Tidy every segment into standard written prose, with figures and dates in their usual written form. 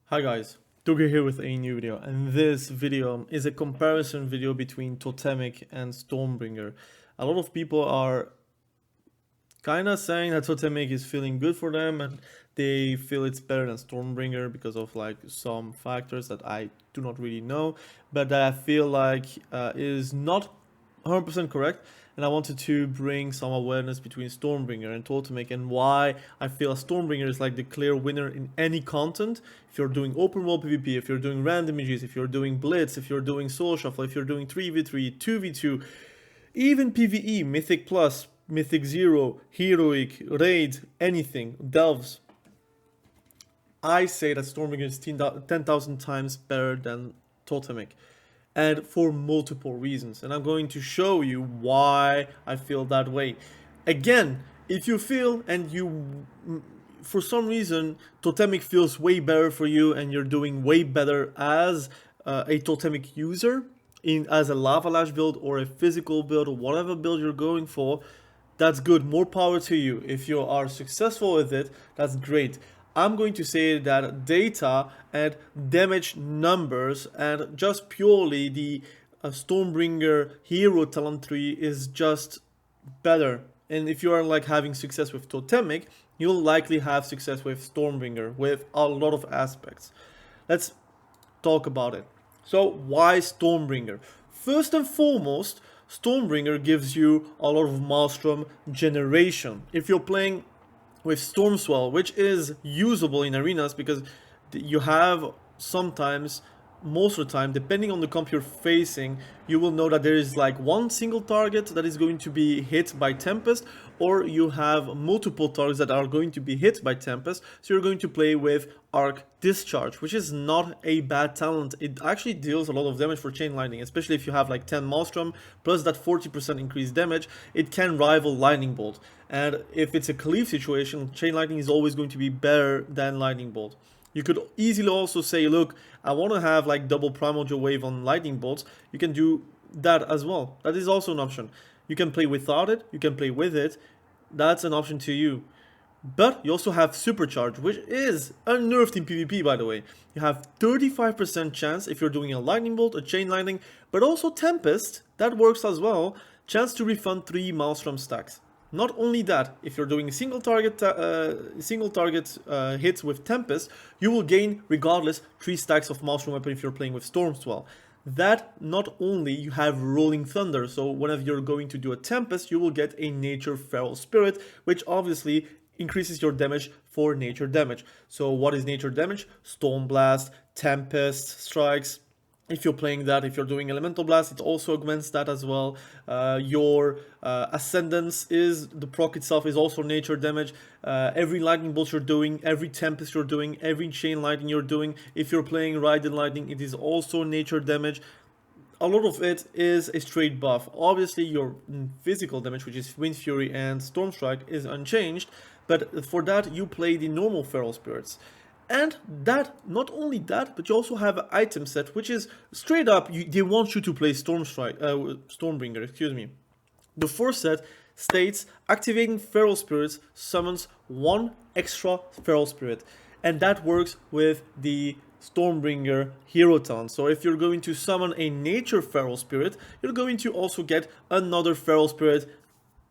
Hi guys, Tuga here with a new video, and this video is a comparison video between Totemic and Stormbringer. A lot of people are kinda saying that Totemic is feeling good for them and they feel it's better than Stormbringer because of like some factors that I do not really know, but that I feel like is not 100% correct. And I wanted to bring some awareness between Stormbringer and Totemic and why I feel Stormbringer is like the clear winner in any content. If you're doing open world PvP, if you're doing random mages, if you're doing Blitz, if you're doing Soul Shuffle, if you're doing 3v3, 2v2, even PvE, Mythic Plus, Mythic Zero, Heroic, Raid, anything, Delves. I say that Stormbringer is 10,000 times better than Totemic, and for multiple reasons, and I'm going to show you why I feel that way. Again, if you feel and you for some reason Totemic feels way better for you and you're doing way better as a Totemic user as a lava lash build or a physical build or whatever build you're going for, that's good, more power to you. If you are successful with it, that's great. I'm going to say that data and damage numbers and just purely the Stormbringer hero talent tree is just better. And if you are like having success with Totemic, you'll likely have success with Stormbringer with a lot of aspects. Let's talk about it. So why Stormbringer? First and foremost, Stormbringer gives you a lot of Maelstrom generation. If you're playing with Stormswell, which is usable in arenas because you have sometimes, most of the time, depending on the comp you're facing, you will know that there is like one single target that is going to be hit by Tempest, or you have multiple targets that are going to be hit by Tempest, so you're going to play with Arc Discharge, which is not a bad talent. It actually deals a lot of damage for Chain Lightning, especially if you have like 10 Maelstrom, plus that 40% increased damage, it can rival Lightning Bolt. And if it's a cleave situation, Chain Lightning is always going to be better than Lightning Bolt. You could easily also say, look, I want to have like double Primordial Wave on Lightning Bolts. You can do that as well. That is also an option. You can play without it, you can play with it. That's an option to you. But you also have Supercharge, which is unnerved in PvP, by the way. You have 35% chance if you're doing a Lightning Bolt, a Chain Lightning, but also Tempest, that works as well. Chance to refund 3 Maelstrom stacks. Not only that, if you're doing single target hits with Tempest, you will gain regardless 3 stacks of Maelstrom weapon if you're playing with Stormswell. That not only you have Rolling Thunder, so whenever you're going to do a Tempest, you will get a Nature Feral Spirit, which obviously increases your damage for nature damage. So what is nature damage? Storm Blast, Tempest strikes. If you're playing that, if you're doing Elemental Blast, it also augments that as well. Your Ascendance is, the proc itself is also nature damage. Every Lightning Bolt you're doing, every Tempest you're doing, every Chain Lightning you're doing, if you're playing Raiden Lightning, it is also nature damage. A lot of it is a straight buff. Obviously, your physical damage, which is Wind Fury and Storm Strike, is unchanged, but for that, you play the normal Feral Spirits. And that, not only that, but you also have an item set, which is straight up, they want you to play Stormbringer, excuse me. The first set states, activating Feral Spirits summons 1 extra Feral Spirit. And that works with the Stormbringer hero talent. So if you're going to summon a nature Feral Spirit, you're going to also get another Feral Spirit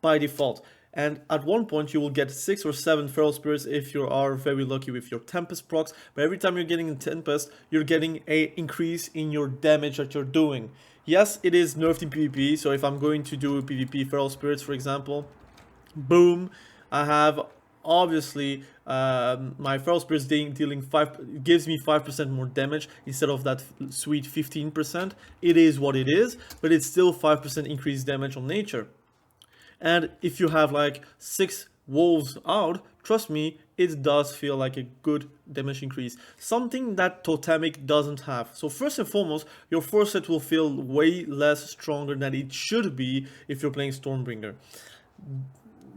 by default. And at one point you will get 6 or 7 Feral Spirits if you are very lucky with your Tempest procs. But every time you're getting a Tempest, you're getting an increase in your damage that you're doing. Yes, it is nerfed in PvP, so if I'm going to do PvP Feral Spirits, for example, boom, I have obviously my Feral Spirits dealing 5, gives me 5% more damage instead of that sweet 15%. It is what it is, but it's still 5% increased damage on nature. And if you have like 6 wolves out, trust me, it does feel like a good damage increase. Something that Totemic doesn't have. So first and foremost, your first set will feel way less stronger than it should be if you're playing Stormbringer.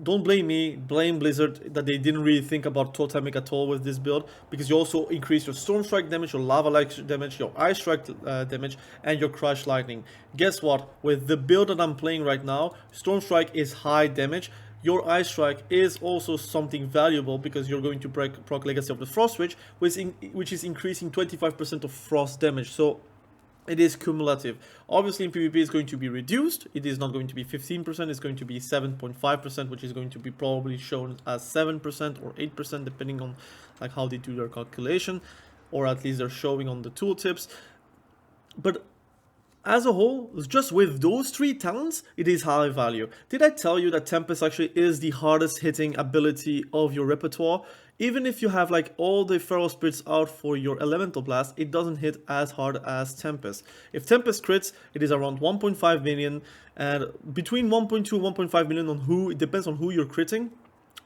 Don't blame me, blame Blizzard that they didn't really think about Totemic at all with this build, because you also increase your Storm Strike damage, your Lava Light damage, your Ice Strike damage, and your Crush Lightning. Guess what? With the build that I'm playing right now, Storm Strike is high damage, your Ice Strike is also something valuable because you're going to proc Legacy of the Frost Witch, which is increasing 25% of frost damage. So it is cumulative. Obviously in PvP it's going to be reduced. It is not going to be 15%, it's going to be 7.5%, which is going to be probably shown as 7% or 8%, depending on like how they do their calculation, or at least they're showing on the tooltips. But as a whole, just with those 3 talents, it is high value. Did I tell you that Tempest actually is the hardest hitting ability of your repertoire? Even if you have like all the Feral Spirits out for your Elemental Blast, it doesn't hit as hard as Tempest. If Tempest crits, it is around 1.5 million, and between 1.2 and 1.5 million on who, it depends on who you're critting.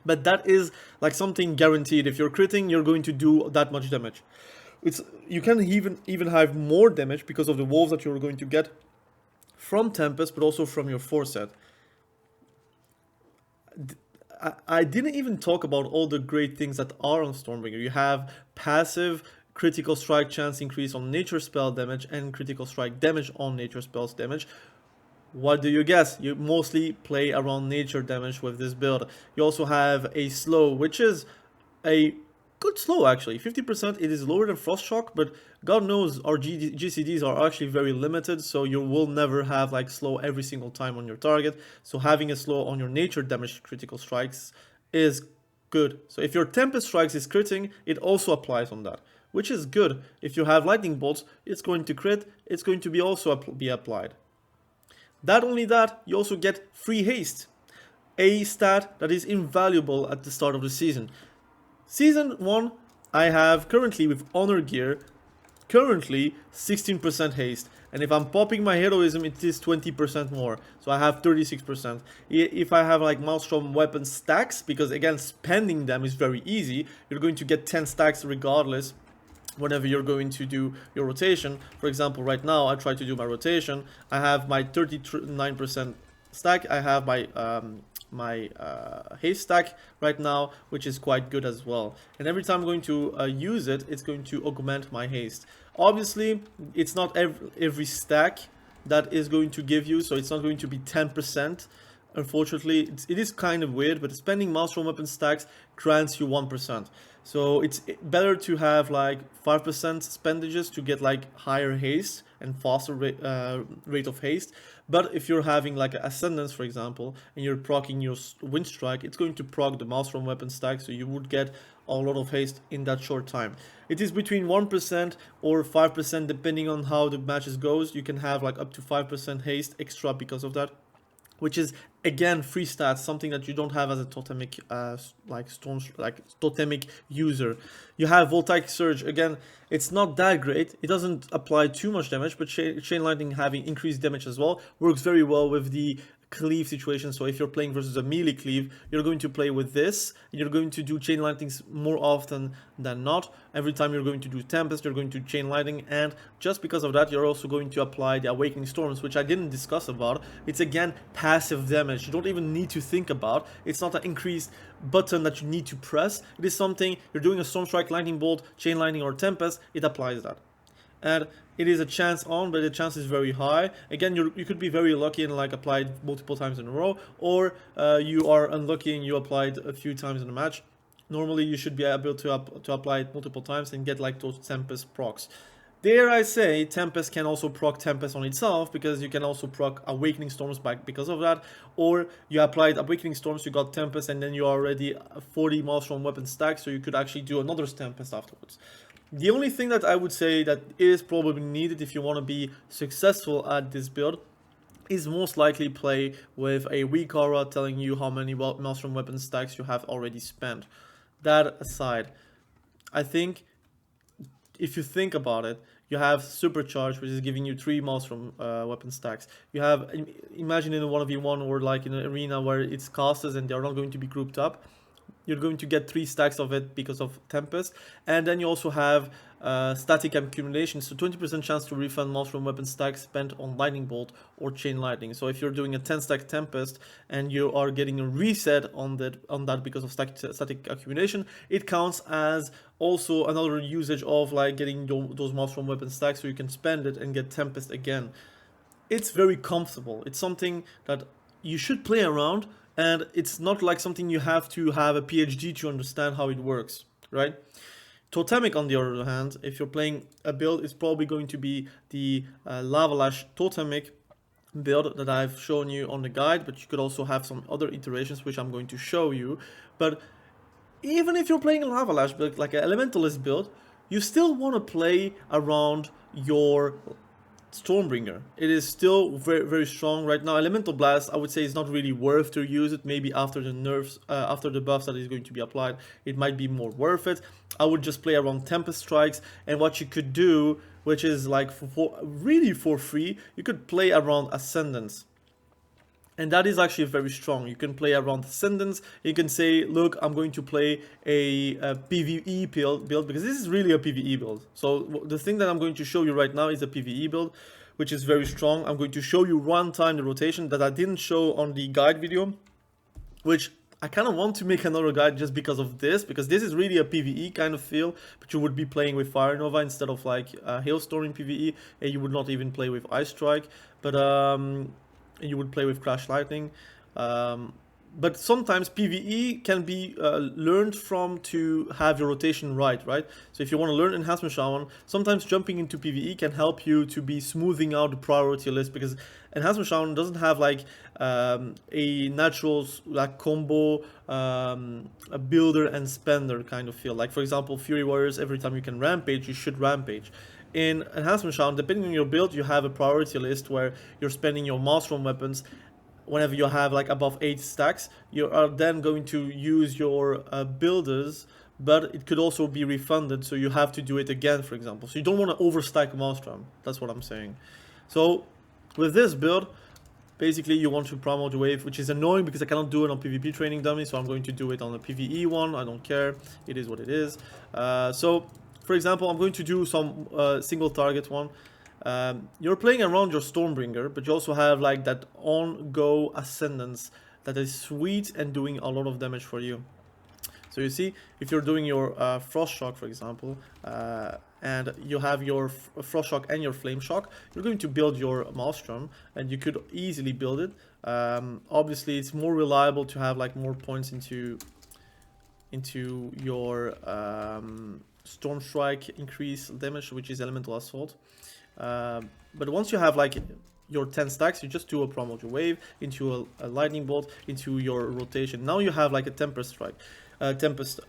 But that is like something guaranteed. If you're critting, you're going to do that much damage. You can even have more damage because of the wolves that you're going to get from Tempest, but also from your foreset. I didn't even talk about all the great things that are on Stormbringer. You have passive critical strike chance increase on nature spell damage and critical strike damage on nature spells damage. What do you guess? You mostly play around nature damage with this build. You also have a slow, which is a good slow actually. 50%, it is lower than Frost Shock, but God knows our GCDs are actually very limited, so you will never have like slow every single time on your target. So having a slow on your nature damage critical strikes is good. So if your Tempest strikes is critting, it also applies on that, which is good. If you have lightning bolts, it's going to crit, it's going to be also be applied. Not only that, you also get free haste, a stat that is invaluable at the start of the season. Season 1, I have currently with Honor Gear, currently 16% haste. And if I'm popping my heroism, it is 20% more. So I have 36%. If I have like Maelstrom weapon stacks, because again, spending them is very easy, you're going to get 10 stacks regardless whenever you're going to do your rotation. For example, right now, I try to do my rotation. I have my 39% stack. I have my haste stack right now, which is quite good as well. And every time I'm going to use it, it's going to augment my haste. Obviously, it's not every stack that is going to give you, so it's not going to be 10%. Unfortunately, it is kind of weird, but spending Maelstrom weapon stacks grants you 1%. So it's better to have like 5% spendages to get like higher haste and faster rate of haste. But if you're having like Ascendance, for example, and you're proccing your Wind Strike, it's going to proc the Maelstrom weapon stack, so you would get a lot of haste in that short time. It is between 1% or 5% depending on how the matches goes. You can have like up to 5% haste extra because of that, which is again free stats, something that you don't have as a totemic totemic user. You have Voltaic Surge. Again, it's not that great, it doesn't apply too much damage, but Chain Lightning having increased damage as well works very well with the cleave situation. So if you're playing versus a melee cleave, you're going to play with this, and you're going to do Chain Lightnings more often than not. Every time you're going to do Tempest, you're going to Chain Lightning, and just because of that, you're also going to apply the Awakening Storms, which I didn't discuss about. It's again passive damage, you don't even need to think about. It's not an increased button that you need to press. It is something, you're doing a Storm Strike, Lightning Bolt, Chain Lightning, or Tempest, it applies that. And it is a chance on, but the chance is very high. Again, you could be very lucky and like apply it multiple times in a row, or you are unlucky and you applied a few times in a match. Normally, you should be able to apply it multiple times and get like those Tempest procs. Dare I say, Tempest can also proc Tempest on itself, because you can also proc Awakening Storms back because of that. Or you applied Awakening Storms, you got Tempest, and then you are already 40 Maelstrom weapon stack, so you could actually do another Tempest afterwards. The only thing that I would say that is probably needed if you want to be successful at this build is most likely play with a weak aura telling you how many Maelstrom weapon stacks you have already spent. That aside, I think if you think about it, you have Supercharge, which is giving you 3 Maelstrom weapon stacks. You have, imagine in a 1v1 or like in an arena where it's casters and they are not going to be grouped up. You're going to get 3 stacks of it because of Tempest. And then you also have static accumulation, so 20% chance to refund Maelstrom weapon stacks spent on Lightning Bolt or Chain Lightning. So if you're doing a 10 stack Tempest and you are getting a reset on that because of static accumulation, it counts as also another usage of like getting those Maelstrom weapon stacks, so you can spend it and get Tempest again. It's very comfortable. It's something that you should play around. and it's not like something you have to have a PhD to understand how it works, right? Totemic, on the other hand, if you're playing a build, it's probably going to be the Lava Lash Totemic build that I've shown you on the guide, but you could also have some other iterations which I'm going to show you. But even if you're playing a Lava Lash build, like an Elementalist build, you still want to play around your Stormbringer. It is still very, very strong right now. Elemental Blast, I would say, is not really worth to use it. Maybe after the nerfs, after the buffs that is going to be applied, it might be more worth it. I would just play around Tempest strikes, and what you could do, which is like really for free, you could play around Ascendance. And that is actually very strong. You can play around Ascendance. You can say, look, I'm going to play a PvE build, because this is really a PvE build. So the thing that I'm going to show you right now is a PvE build, which is very strong. I'm going to show you one time the rotation that I didn't show on the guide video, which I kind of want to make another guide just because of this, because this is really a PvE kind of feel, but you would be playing with Fire Nova instead of like Hailstorm in PvE, and you would not even play with Ice Strike, but you would play with Crash Lightning. But sometimes PvE can be learned from to have your rotation right? So if you want to learn Enhancement Shaman, sometimes jumping into PvE can help you to be smoothing out the priority list, because Enhancement Shaman doesn't have like a natural like combo, a builder and spender kind of feel. Like for example, Fury Warriors, every time you can rampage, you should rampage. In Enhancement Shaman, depending on your build, you have a priority list where you're spending your Maelstrom weapons. Whenever you have like above 8 stacks, you are then going to use your builders, but it could also be refunded, so you have to do it again, for example. So you don't want to overstack Maelstrom. That's what I'm saying. So with this build, basically you want to promote the wave, which is annoying because I cannot do it on PvP training dummy, so I'm going to do it on a PvE one. I don't care. It is what it is. So for example, I'm going to do some single target one. You're playing around your Stormbringer, but you also have like that on-go Ascendance that is sweet and doing a lot of damage for you. So you see, if you're doing your Frost Shock, for example, and you have your Frost Shock and your Flame Shock, you're going to build your Maelstrom, and you could easily build it. Obviously, it's more reliable to have like more points into your Storm Strike increase damage, which is Elemental Assault. But once you have like your 10 stacks, you just do a promote your wave into a lightning bolt into your rotation. Now you have like a Tempest strike, Tempest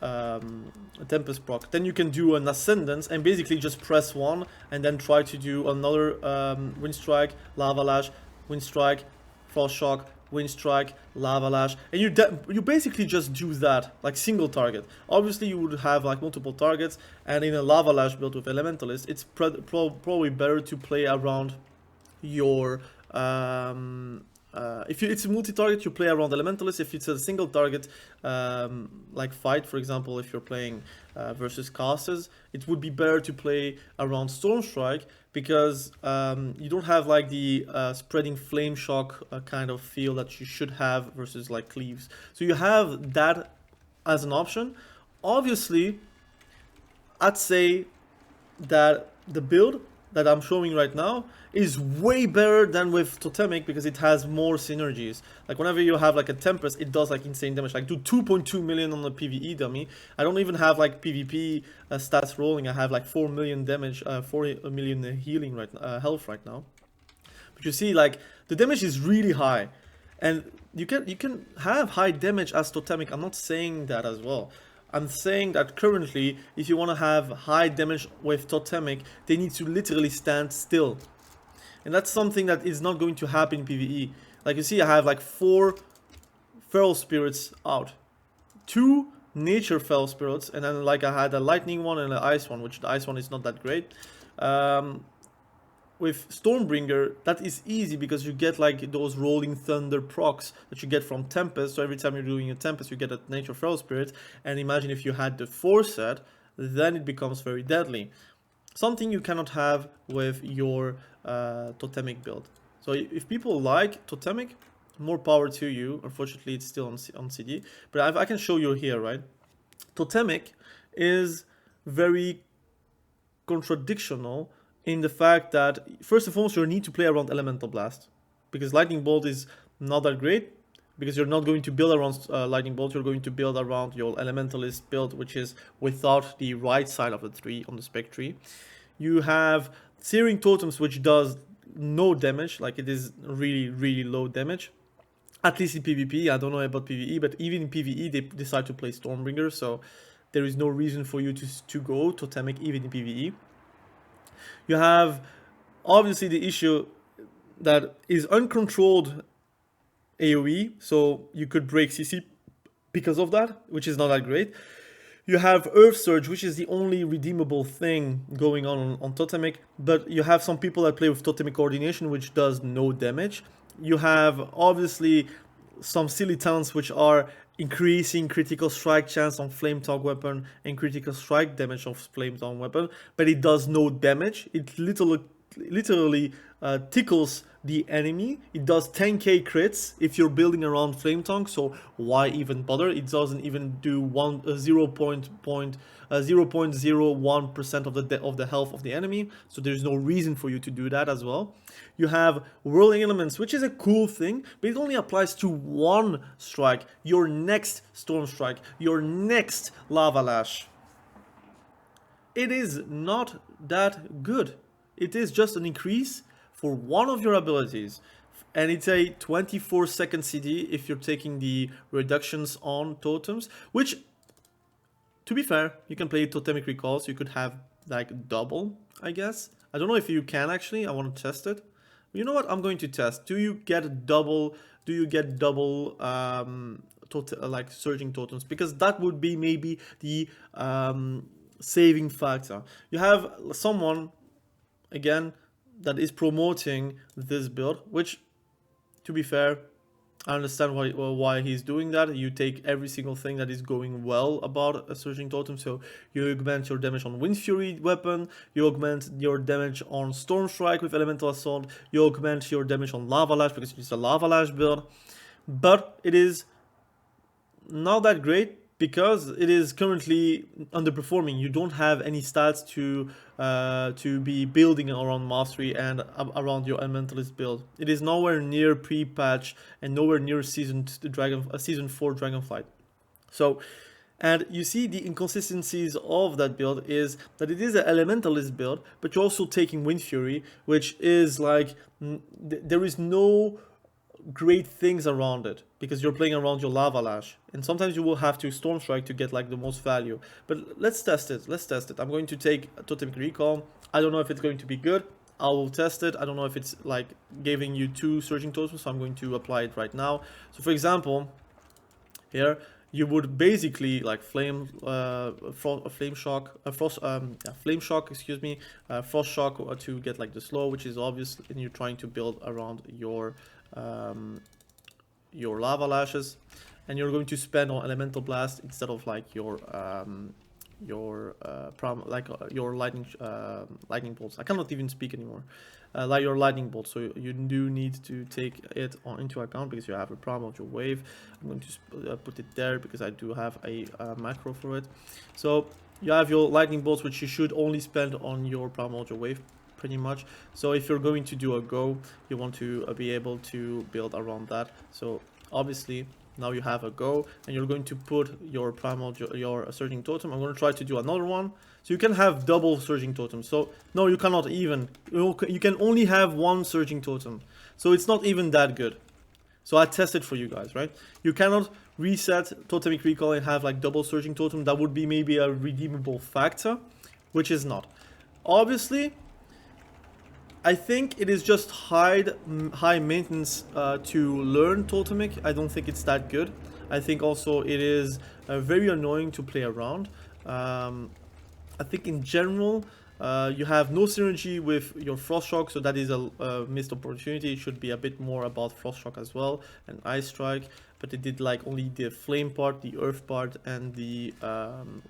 proc. Then you can do an Ascendance and basically just press one and then try to do another Wind Strike, Lava Lash, Wind Strike, Frost Shock, Wind Strike, Lava Lash, and you basically just do that, like single target. Obviously you would have like multiple targets, and in a Lava Lash build with Elementalist, it's probably better to play around your if it's a multi-target, you play around Elementalist. If it's a single target, like fight, for example, if you're playing versus casters, it would be better to play around Storm Strike, because you don't have like the spreading Flame Shock kind of feel that you should have versus like Cleaves. So you have that as an option. Obviously, I'd say that the build that I'm showing right now is way better than with Totemic, because it has more synergies. Like whenever you have like a Tempest, it does like insane damage, like do 2.2 million on the PvE dummy. I don't even have like PvP stats rolling. I have like 4 million damage, 4 million healing health right now. But you see, like the damage is really high, and you can have high damage as Totemic. I'm not saying that as well. I'm saying that currently, if you want to have high damage with Totemic, they need to literally stand still. And that's something that is not going to happen in PvE. Like you see, I have like 4 Feral Spirits out. 2 Nature Feral Spirits, and then like I had a Lightning one and an Ice one, which the Ice one is not that great. With Stormbringer, that is easy because you get like those Rolling Thunder procs that you get from Tempest. So every time you're doing a Tempest, you get a Nature Feral Spirit. And imagine if you had the 4 set, then it becomes very deadly. Something you cannot have with your Totemic build. So if people like Totemic, more power to you. Unfortunately, it's still on CD. But I can show you here, right? Totemic is very contradictional in the fact that, first and foremost, you need to play around Elemental Blast, because Lightning Bolt is not that great. because you're not going to build around lightning bolt, you're going to build around your elementalist build, which is without the right side of the tree on the spec tree. You have searing totems, which does no damage, like it is really low damage, at least in PvP. I don't know about PvE, but even in PvE they decide to play Stormbringer, so there is no reason for you to go Totemic even in PvE. You have obviously the issue that is uncontrolled AoE, so you could break CC because of that, which is not that great. You have Earth Surge, which is the only redeemable thing going on Totemic, but you have some people that play with Totemic Coordination, which does no damage. You have obviously some silly talents which are increasing critical strike chance on Flame Tongue weapon and critical strike damage of Flame Tongue weapon, but it does no damage. It literally tickles the enemy. It does 10k crits if you're building around Flame Tongue, so why even bother? It doesn't even do 0.01% of the health of the enemy, so there's no reason for you to do that as well. You have Whirling Elements, which is a cool thing, but it only applies to one strike, your next Storm Strike, your next Lava Lash. It is not that good. It is just an increase for one of your abilities, and it's a 24-second CD if you're taking the reductions on totems, which, to be fair, you can play Totemic Recall, so you could have like double, I guess. I don't know if you can actually. I want to test it. You know what? I'm going to test. Do you get double? Like surging totems? Because that would be maybe the saving factor. You have someone, again, that is promoting this build, which, to be fair, I understand why he's doing that. You take every single thing that is going well about a surging totem, so you augment your damage on Wind Fury weapon, you augment your damage on Storm Strike with Elemental Assault, you augment your damage on Lava Lash because it's a Lava Lash build, but it is not that great because it is currently underperforming. You don't have any stats to be building around Mastery and around your Elementalist build. It is nowhere near pre-patch and nowhere near Season 4 Dragonflight. So, and you see the inconsistencies of that build is that it is an Elementalist build, but you're also taking Wind Fury, which is like, there is no great things around it because you're playing around your Lava Lash, and sometimes you will have to Storm Strike to get like the most value. But let's test it. I'm going to take Totemic Recall. I don't know if it's going to be good. I will test it. I don't know if it's like giving you 2 surging totems, so I'm going to apply it right now. So for example, here you would basically like flame shock, frost shock to get like the slow, which is obvious, and you're trying to build around your Lava Lashes, and you're going to spend on Elemental Blast instead of like your lightning bolts. I cannot even speak anymore. Like your lightning bolt, so you do need to take it into account because you have a primordial wave. I'm going to put it there because I do have a macro for it. So you have your lightning bolts, which you should only spend on your primordial wave, pretty much. So if you're going to do a go, you want to be able to build around that. So obviously now you have a go, and you're going to put your your surging totem. I'm going to try to do another one, so you can have double surging totems. So no, you cannot even. You can only have 1 surging totem, so it's not even that good. So I tested for you guys, right? You cannot reset Totemic Recall and have like double surging totem. That would be maybe a redeemable factor, which is not. Obviously, I think it is just high maintenance to learn Totemic. I don't think it's that good. I think also it is very annoying to play around. I think in general, you have no synergy with your Frost Shock, so that is a missed opportunity. It should be a bit more about Frost Shock as well and Ice Strike, but it did like only the flame part, the earth part, and the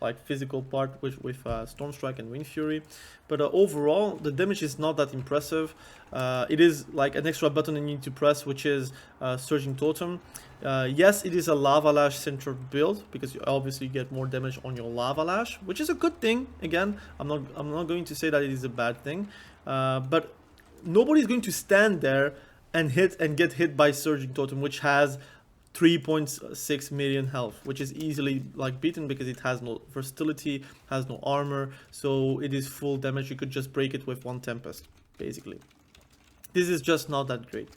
like physical part with Storm Strike and Wind Fury. But overall, the damage is not that impressive. It is like an extra button you need to press, which is Surging Totem. Yes, it is a Lava Lash centered build because you obviously get more damage on your Lava Lash, which is a good thing. Again, I'm not going to say that it is a bad thing, but nobody's going to stand there and get hit by Surging Totem, which has 3.6 million health, which is easily like beaten because it has no versatility, has no armor, so it is full damage. You could just break it with one Tempest, basically. This is just not that great,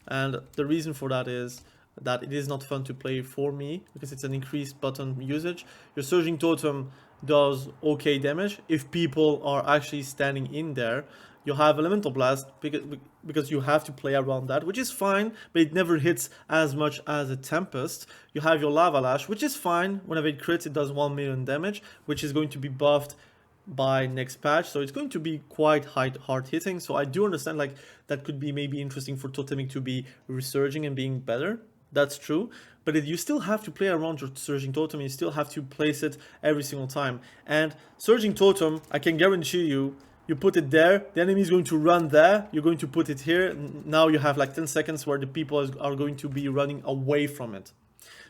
and the reason for that is that it is not fun to play for me because it's an increased button usage. Your Surging Totem does okay damage if people are actually standing in there. You have Elemental Blast because you have to play around that, which is fine, but it never hits as much as a Tempest. You have your Lava Lash, which is fine. Whenever it crits, it does 1 million damage, which is going to be buffed by next patch, so it's going to be quite hard hitting. So I do understand like that could be maybe interesting for Totemic to be resurging and being better. That's true, but you still have to play around your Surging Totem. You still have to place it every single time. And Surging Totem, I can guarantee you, you put it there, the enemy is going to run there, you're going to put it here. Now you have like 10 seconds where the people are going to be running away from it.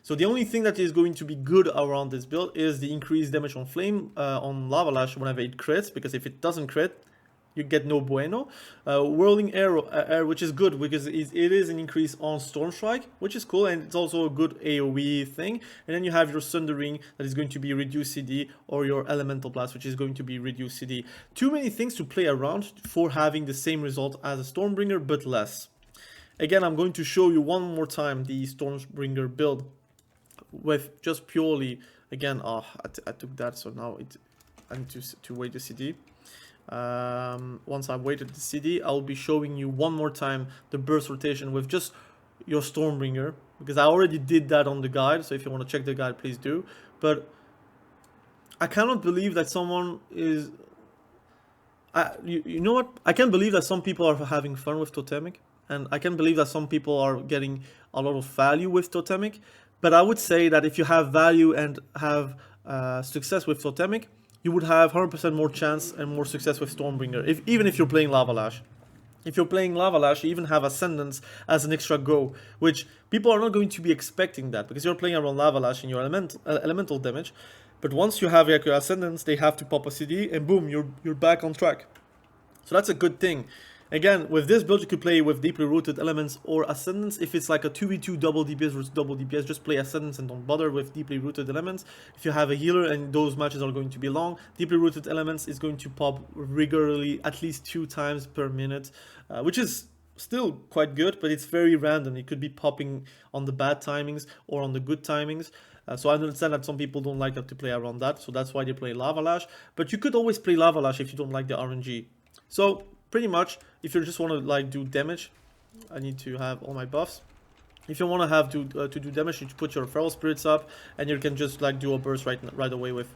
So the only thing that is going to be good around this build is the increased damage on Flame, on Lava Lash whenever it crits, because if it doesn't crit, you get no bueno. Whirling air, which is good because it is an increase on Storm Strike, which is cool, and it's also a good AoE thing. And then you have your Sundering that is going to be reduced CD, or your Elemental Blast, which is going to be reduced CD. Too many things to play around for having the same result as a Stormbringer, but less. Again, I'm going to show you one more time the Stormbringer build with just purely, again, I took that, so now I need to wait the CD. Once I've waited the CD, I'll be showing you one more time the burst rotation with just your Stormbringer, because I already did that on the guide, so if you want to check the guide, please do. But I cannot believe that someone is... you know what? I can't believe that some people are having fun with Totemic, and I can't believe that some people are getting a lot of value with Totemic, but I would say that if you have value and have success with Totemic, you would have 100% more chance and more success with Stormbringer, even if you're playing Lava Lash. If you're playing Lava Lash, you even have Ascendance as an extra go, which people are not going to be expecting that, because you're playing around Lava Lash and your elemental damage. But once you have your Ascendance, they have to pop a CD, and boom, you're back on track. So that's a good thing. Again, with this build, you could play with Deeply Rooted Elements or Ascendance. If it's like a 2v2 double DPS versus double DPS, just play Ascendance and don't bother with Deeply Rooted Elements. If you have a healer and those matches are going to be long, Deeply Rooted Elements is going to pop regularly at least 2 times per minute, which is still quite good, but it's very random. It could be popping on the bad timings or on the good timings. So I understand that some people don't like to play around that, so that's why they play Lava Lash. But you could always play Lava Lash if you don't like the RNG. So pretty much, if you just want to like do damage, I need to have all my buffs. If you want to have to do damage, you put your Feral Spirits up, and you can just like do a burst right away with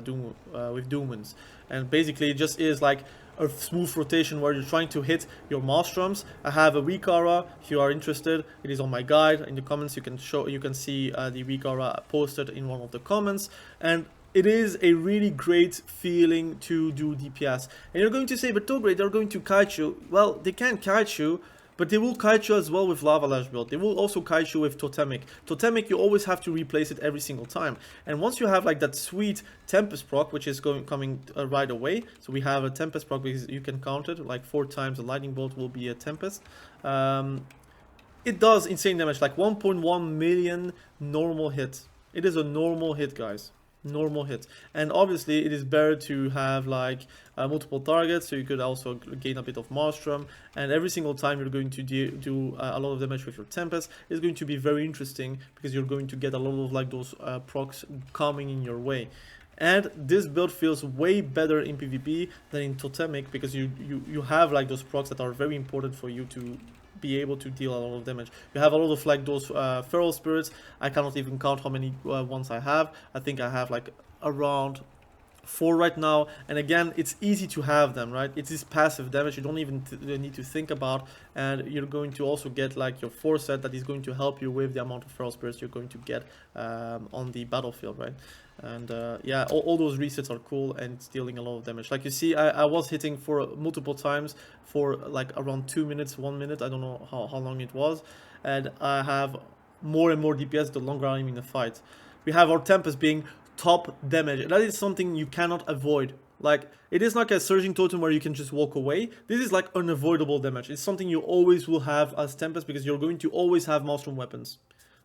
Doom Winds. And basically, it just is like a smooth rotation where you're trying to hit your Maelstroms. I have a weak aura. If you are interested, it is on my guide. In the comments, you can see the weak aura posted in one of the comments. And it is a really great feeling to do DPS. And you're going to say, but Togray, they're going to kite you. Well, they can kite you, but they will kite you as well with Lava Lash build. They will also kite you with Totemic. Totemic, you always have to replace it every single time. And once you have like that sweet Tempest proc, which is coming right away. So we have a Tempest proc because you can count it. Like 4 times a lightning bolt will be a Tempest. It does insane damage, like 1.1 million normal hit. It is a normal hit, guys. Normal hit. And obviously it is better to have like multiple targets, so you could also gain a bit of Maelstrom, and every single time you're going to do a lot of damage with your Tempest is going to be very interesting, because you're going to get a lot of like those procs coming in your way. And this build feels way better in PvP than in Totemic, because you have like those procs that are very important for you to be able to deal a lot of damage. You have a lot of like those Feral Spirits. I cannot even count how many ones I have. I think I have like around 4 right now, and again, it's easy to have them, right? It is passive damage, you don't even need to think about, and you're going to also get like your foresight that is going to help you with the amount of Feral Spirits you're going to get on the battlefield, right? And yeah, all those resets are cool, and it's dealing a lot of damage. Like you see, I was hitting for multiple times for like around 2 minutes, 1 minute, I don't know how long it was, and I have more and more DPS the longer I'm in the fight. We have our Tempest being top damage. That is something you cannot avoid. Like, it is like a Surging Totem where you can just walk away. This is like unavoidable damage. It's something you always will have as Tempest, because you're going to always have Maelstrom weapons.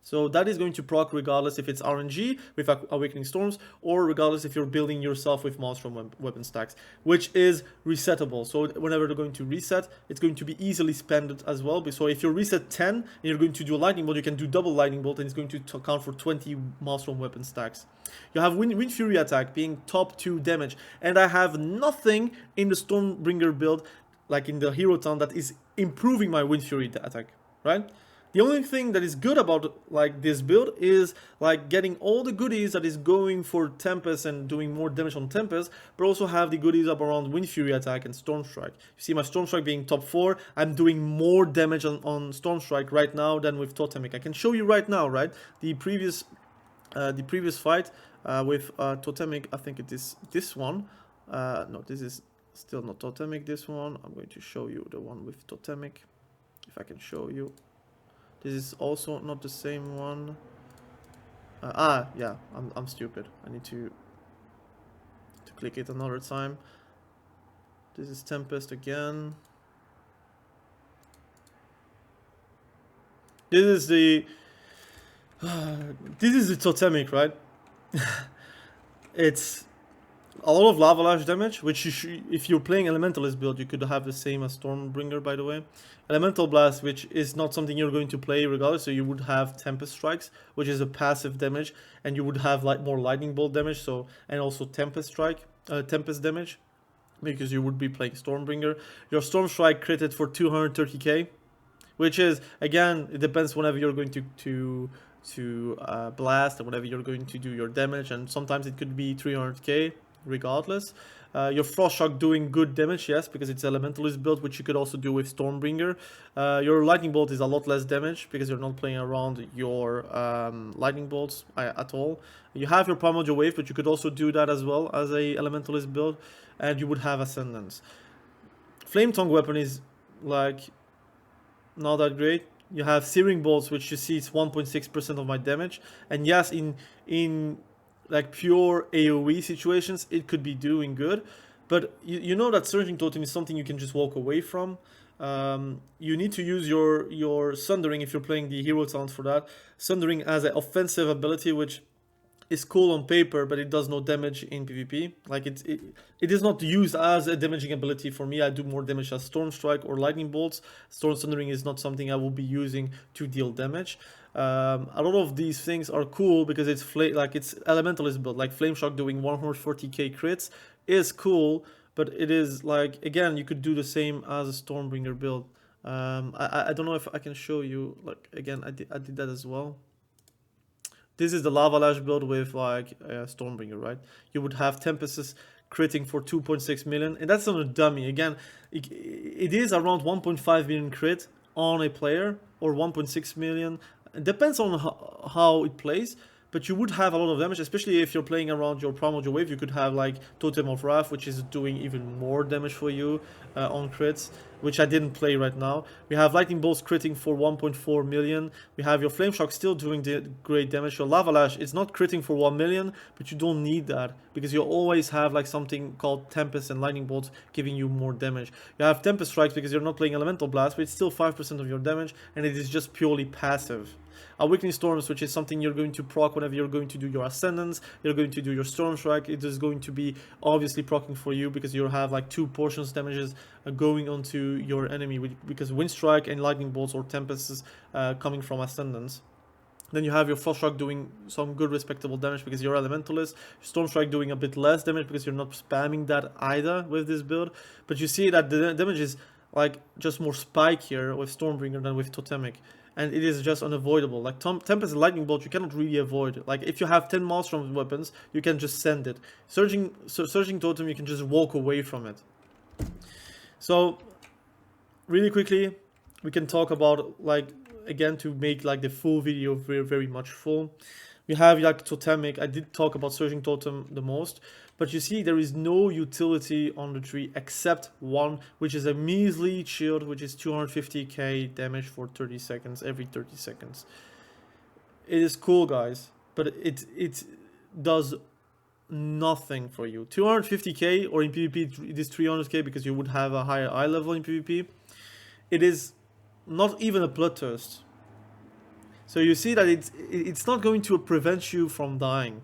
So that is going to proc regardless if it's RNG with Awakening Storms, or regardless if you're building yourself with Maelstrom weapon stacks, which is resettable. So whenever they're going to reset, it's going to be easily spent as well. So if you reset 10 and you're going to do a Lightning Bolt, you can do double Lightning Bolt and it's going to count for 20 Maelstrom weapon stacks. You have Wind Fury attack being top 2 damage, and I have nothing in the Stormbringer build, like in the Hero Town, that is improving my Wind Fury attack, right? The only thing that is good about like this build is like getting all the goodies that is going for Tempest and doing more damage on Tempest, but also have the goodies up around Wind Fury attack and Storm Strike. You see my Storm Strike being top 4, I'm doing more damage on Storm Strike right now than with Totemic. I can show you right now, right? The previous fight with Totemic, I think it is this one. No, this is still not Totemic, this one. I'm going to show you the one with Totemic, if I can show you. This is also not the same one. Yeah, I'm stupid. I need to click it another time. This is Tempest again. This is the Totemic, right? It's a lot of lava lash damage, which you should, if you're playing Elementalist build, you could have the same as Stormbringer, by the way. Elemental Blast, which is not something you're going to play regardless, so you would have Tempest Strikes, which is a passive damage, and you would have like more Lightning Bolt damage, so, and also Tempest Strike, Tempest damage, because you would be playing Stormbringer. Your Storm Strike critted for 230k, which is, again, it depends whenever you're going to blast and whenever you're going to do your damage, and sometimes it could be 300k regardless. Your Frost Shock doing good damage, yes, because it's Elementalist build, which you could also do with Stormbringer. Your Lightning Bolt is a lot less damage because you're not playing around your Lightning Bolts at all. You have your Primordial Wave, but you could also do that as well as a Elementalist build, and you would have Ascendance. Flame Tongue weapon is like not that great. You have Searing Bolts, which you see it's 1.6% of my damage, and yes, in like pure AoE situations, it could be doing good, but you know that Surging Totem is something you can just walk away from. You need to use your Sundering if you're playing the Hero Talent for that. Sundering as an offensive ability, which is cool on paper, but it does no damage in PvP. Like it is not used as a damaging ability for me. I do more damage as Storm Strike or Lightning Bolts. Storm Sundering is not something I will be using to deal damage. A lot of these things are cool because it's it's Elementalist build, like Flame Shock doing 140k crits is cool, but it is like, again, you could do the same as a Stormbringer build. I don't know if I can show you, like, again, I did that as well. This is the Lava Lash build with like Stormbringer, right? You would have Tempests critting for 2.6 million, and that's on a dummy. Again, it is around 1.5 million crit on a player, or 1.6 million. It depends on how it plays, but you would have a lot of damage, especially if you're playing around your Primordial Wave. You could have like Totem of Wrath, which is doing even more damage for you on crits, which I didn't play right now. We have Lightning Bolts critting for 1.4 million. We have your Flame Shock still doing great damage. Your Lava Lash is not critting for 1 million, but you don't need that because you always have like something called Tempest and Lightning Bolts giving you more damage. You have Tempest Strikes because you're not playing Elemental Blast, but it's still 5% of your damage, and it is just purely passive. Awakening Storms, which is something you're going to proc whenever you're going to do your Ascendance, you're going to do your Storm Strike. It is going to be obviously procking for you because you'll have like 2 portions damages going onto your enemy, because Wind Strike and Lightning Bolts or Tempests coming from Ascendance. Then you have your Frost Shock doing some good respectable damage because you're Elementalist. Storm Strike doing a bit less damage because you're not spamming that either with this build. But you see that the damage is like just more spikier with Stormbringer than with Totemic. And it is just unavoidable. Like Tempest and Lightning Bolt, you cannot really avoid. Like if you have 10 Maelstrom weapons, you can just send it. Surging Totem, you can just walk away from it. So really quickly, we can talk about, like, again, to make like the full video very, very much full. We have like Totemic. I did talk about Surging Totem the most, but you see there is no utility on the tree except one, which is a measly shield, which is 250k damage for 30 seconds, every 30 seconds. It is cool, guys, but it does nothing for you. 250k, or in PvP it is 300k because you would have a higher eye level in PvP. It is not even a Bloodthirst. So you see that it's not going to prevent you from dying.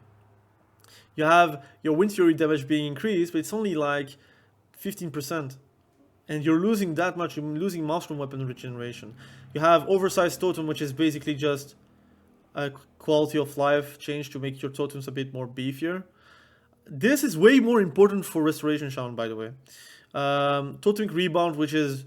You have your wind fury damage being increased, but it's only like 15%. And you're losing that much, you're losing mushroom weapon regeneration. You have oversized totem, which is basically just a quality of life change to make your totems a bit more beefier. This is way more important for Restoration Shaman, by the way. Totemic Rebound, which is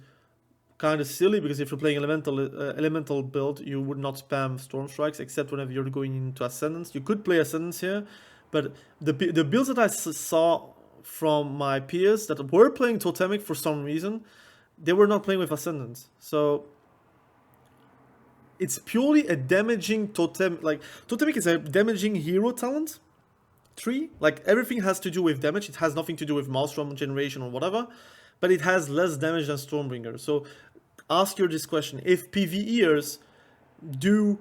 kind of silly, because if you're playing elemental build, you would not spam Storm Strikes, except whenever you're going into Ascendance. You could play Ascendance here, but the builds that I saw from my peers that were playing Totemic for some reason, they were not playing with Ascendance. So it's purely a damaging totem. Like, Totemic is a damaging hero talent tree. Like, everything has to do with damage. It has nothing to do with Maelstrom generation or whatever, but it has less damage than Stormbringer. So ask your this question: if PvEers do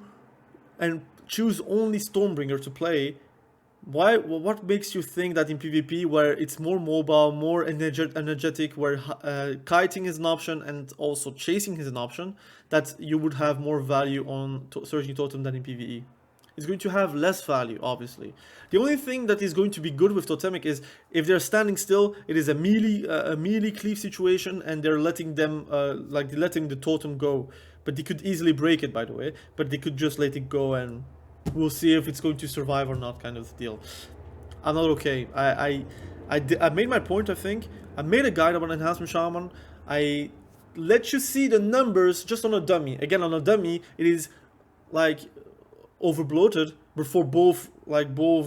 and choose only Stormbringer to play, what makes you think that in PvP, where it's more mobile, more energetic, where kiting is an option and also chasing is an option, that you would have more value on Surging Totem than in PvE? It's going to have less value, obviously. The only thing that is going to be good with Totemic is if they're standing still, it is a melee cleave situation, and they're letting them letting the totem go. But they could easily break it, by the way. But they could just let it go, and we'll see if it's going to survive or not, kind of deal. I'm not okay. I made my point, I think. I made a guide about Enhancement Shaman. I let you see the numbers just on a dummy. Again, on a dummy, it is like overbloated, but for both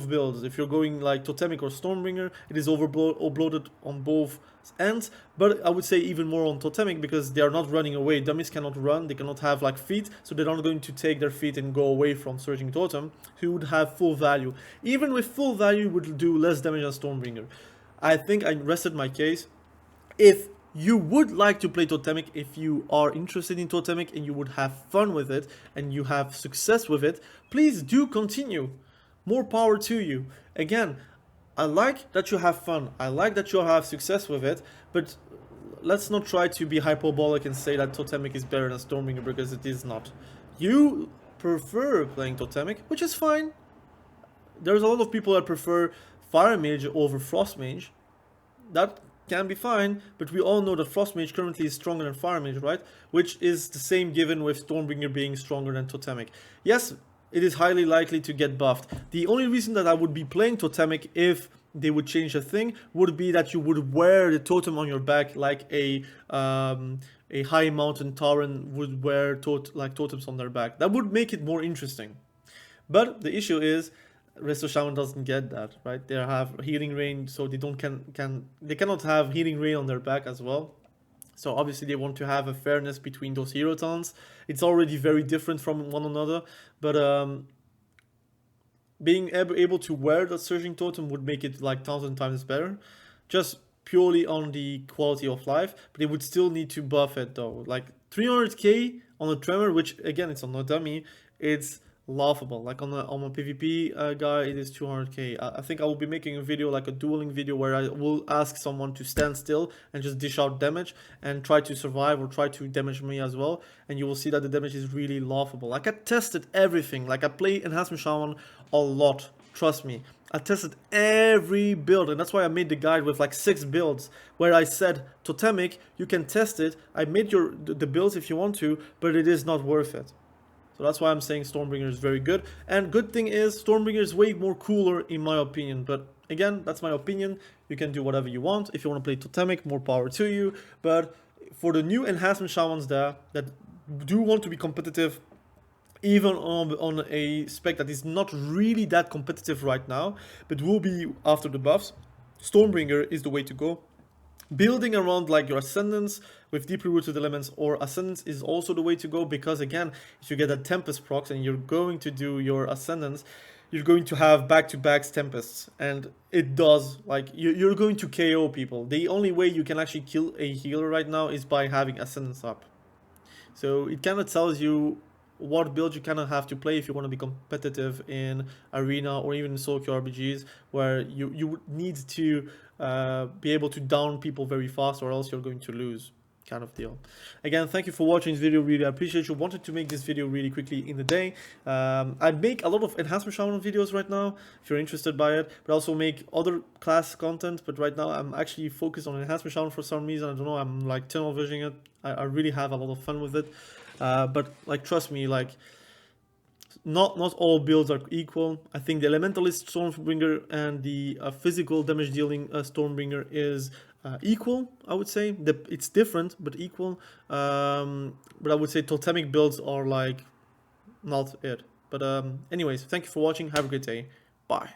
builds. If you're going like Totemic or Stormbringer, it is overbloated on both ends, but I would say even more on Totemic, because they are not running away. Dummies cannot run, they cannot have like feet, so they're not going to take their feet and go away from Surging Totem, who would have full value. Even with full value, would do less damage than Stormbringer. I think I rested my case. If you would like to play Totemic, if you are interested in Totemic and you would have fun with it and you have success with it, please do continue. More power to you. Again, I like that you have fun, I like that you have success with it, but let's not try to be hyperbolic and say that Totemic is better than Stormbringer, because it is not. You prefer playing Totemic, which is fine. There's a lot of people that prefer Fire Mage over Frost Mage. That can be fine, but we all know that Frost Mage currently is stronger than Fire Mage, right? Which is the same given with Stormbringer being stronger than Totemic. Yes, it is highly likely to get buffed. The only reason that I would be playing Totemic if they would change a thing would be that you would wear the totem on your back like a high mountain Tauren would wear totems on their back. That would make it more interesting. But the issue is, Resto Shaman doesn't get that, right? They have healing rain, so they cannot have healing rain on their back as well. So obviously they want to have a fairness between those hero talents. It's already very different from one another, but being able to wear that Surging Totem would make it like 1,000 times better, just purely on the quality of life. But they would still need to buff it though. Like 300k on a Tremor, which again, it's on a dummy, it's laughable. Like on a PvP guy, it is 200k. I think I will be making a video, like a dueling video, where I will ask someone to stand still and just dish out damage and try to survive or try to damage me as well, and you will see that the damage is really laughable. Like, I tested everything. Like, I play Enhancement Shaman a lot, trust me. I tested every build, and that's why I made the guide with like 6 builds, where I said, Totemic, you can test it, I made the builds if you want to, but it is not worth it. So that's why I'm saying Stormbringer is very good. And good thing is, Stormbringer is way more cooler in my opinion. But again, that's my opinion. You can do whatever you want. If you want to play Totemic, more power to you. But for the new Enhancement Shamans there, that do want to be competitive, even on a spec that is not really that competitive right now, but will be after the buffs, Stormbringer is the way to go. Building around like your Ascendance with deeply rooted elements or Ascendance is also the way to go, because again, if you get a Tempest procs and you're going to do your Ascendance, you're going to have back-to-back Tempests, and it does, like, you're going to KO people. The only way you can actually kill a healer right now is by having Ascendance up. So it kind of tells you what build you kind of have to play if you want to be competitive in Arena or even in solo queue RPGs, where you would need to be able to down people very fast, or else you're going to lose. kind of deal. Again, thank you for watching this video. Really, I appreciate you. Wanted to make this video really quickly in the day. I make a lot of enhancement shaman videos right now, if you're interested by it, but also make other class content. But right now, I'm actually focused on enhancement shaman for some reason. I don't know. I'm like tunnel visioning it. I really have a lot of fun with it. But like, trust me, like, not all builds are equal. I think the elementalist Stormbringer and the physical damage dealing Stormbringer is equal, I would say. It's different, but equal. But I would say totemic builds are like not it. But anyways, thank you for watching. Have a great day. Bye.